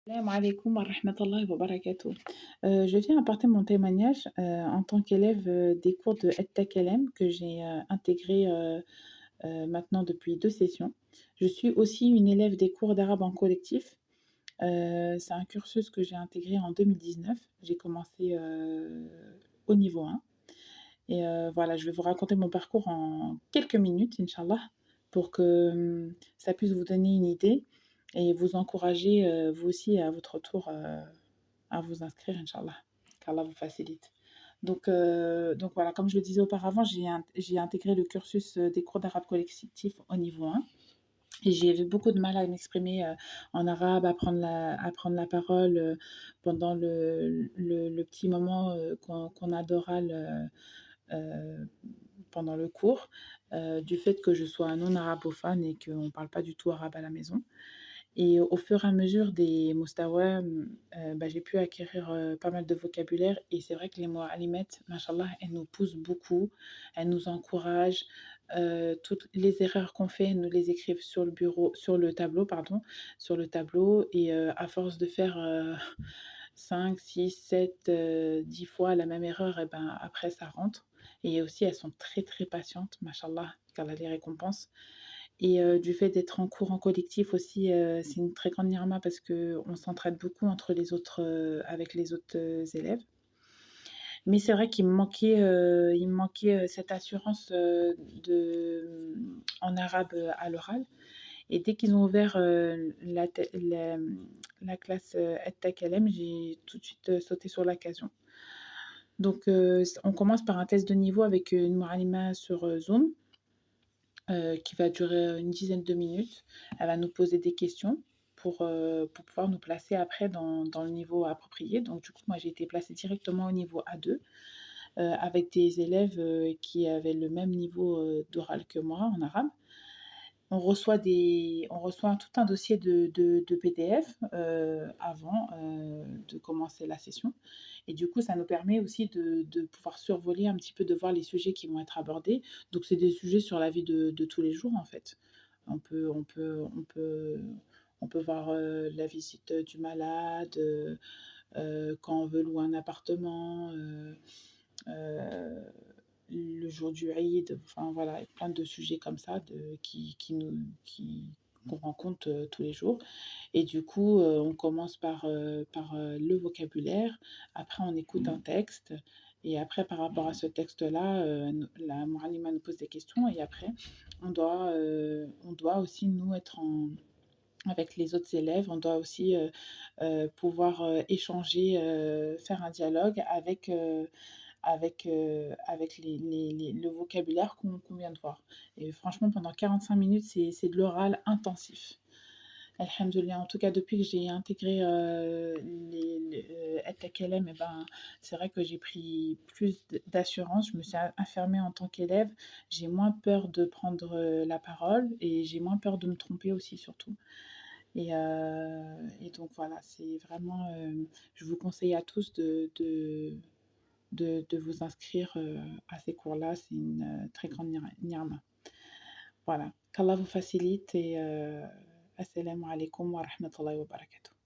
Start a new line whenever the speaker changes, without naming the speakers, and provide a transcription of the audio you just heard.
Salam alaikum wa rahmatullahi wa barakatuh. Je viens apporter mon témoignage, en tant qu'élève, des cours de EdTech que j'ai, intégrés, maintenant depuis 2 sessions. Je suis aussi une élève des cours d'arabe en collectif. C'est un cursus que j'ai intégré en 2019. J'ai commencé, au niveau 1 et voilà, je vais vous raconter mon parcours en quelques minutes, inch'Allah, pour que, ça puisse vous donner une idée et vous encourager, vous aussi à votre tour, à vous inscrire, inch'Allah, qu'Allah vous facilite. Donc voilà, comme je le disais auparavant, j'ai intégré le cursus, des cours d'arabe collectif au niveau 1 et j'ai eu beaucoup de mal à m'exprimer, en arabe, à prendre la parole, pendant le petit moment, qu'on a d'oral, pendant le cours, du fait que je sois non arabophone et qu'on ne parle pas du tout arabe à la maison. Et au fur et à mesure des mostawa, bah, j'ai pu acquérir, pas mal de vocabulaire et c'est vrai que les mots-alimettes, mashallah, elles nous poussent beaucoup, elles nous encouragent, toutes les erreurs qu'on fait, elles nous les écrivent sur le tableau, pardon, sur le tableau et à force de faire, 5-6-7, 10 fois la même erreur et ben, après ça rentre et aussi elles sont très, très patientes, mashallah, qu'Allah les récompense. Et du fait d'être en cours en collectif aussi, c'est une très grande nirma parce qu'on s'entraide beaucoup entre les autres, avec les autres, élèves. Mais c'est vrai qu'il me manquait, cette assurance, en arabe, à l'oral et dès qu'ils ont ouvert, la classe, EdTech j'ai tout de suite, sauté sur l'occasion. Donc on commence par un test de niveau avec, une Moualima sur, Zoom. Qui va durer, une dizaine de minutes. Elle va nous poser des questions pour pouvoir nous placer après dans le niveau approprié. Donc du coup, moi, j'ai été placée directement au niveau A2, avec des élèves, qui avaient le même niveau, d'oral que moi en arabe. On reçoit tout un dossier de PDF, avant, de commencer la session et du coup, ça nous permet aussi de pouvoir survoler un petit peu, de voir les sujets qui vont être abordés. Donc c'est des sujets sur la vie de tous les jours, en fait. On peut voir, la visite, du malade, quand on veut louer un appartement, heu, le jour du Eid, enfin voilà, plein de sujets comme ça qu'on rencontre, tous les jours et du coup, on commence par le vocabulaire. Après on écoute un texte et après par rapport à ce texte-là, la Moualima nous pose des questions et après on doit aussi nous être en avec les autres élèves, on doit aussi, pouvoir, échanger, faire un dialogue avec le vocabulaire qu'on vient de voir et franchement pendant 45 minutes, c'est de l'oral intensif. Alhamdoulilah, en tout cas depuis que j'ai intégré, EdTech et ben, c'est vrai que j'ai pris plus d'assurance. Je me suis affirmée en tant qu'élève. J'ai moins peur de prendre, la parole et j'ai moins peur de me tromper aussi surtout et donc voilà, c'est vraiment, je vous conseille à tous de vous inscrire, à ces cours-là. C'est une, très grande ni'ma. Voilà, qu'Allah vous facilite et assalamu alaikum wa rahmatullahi wa barakatuh.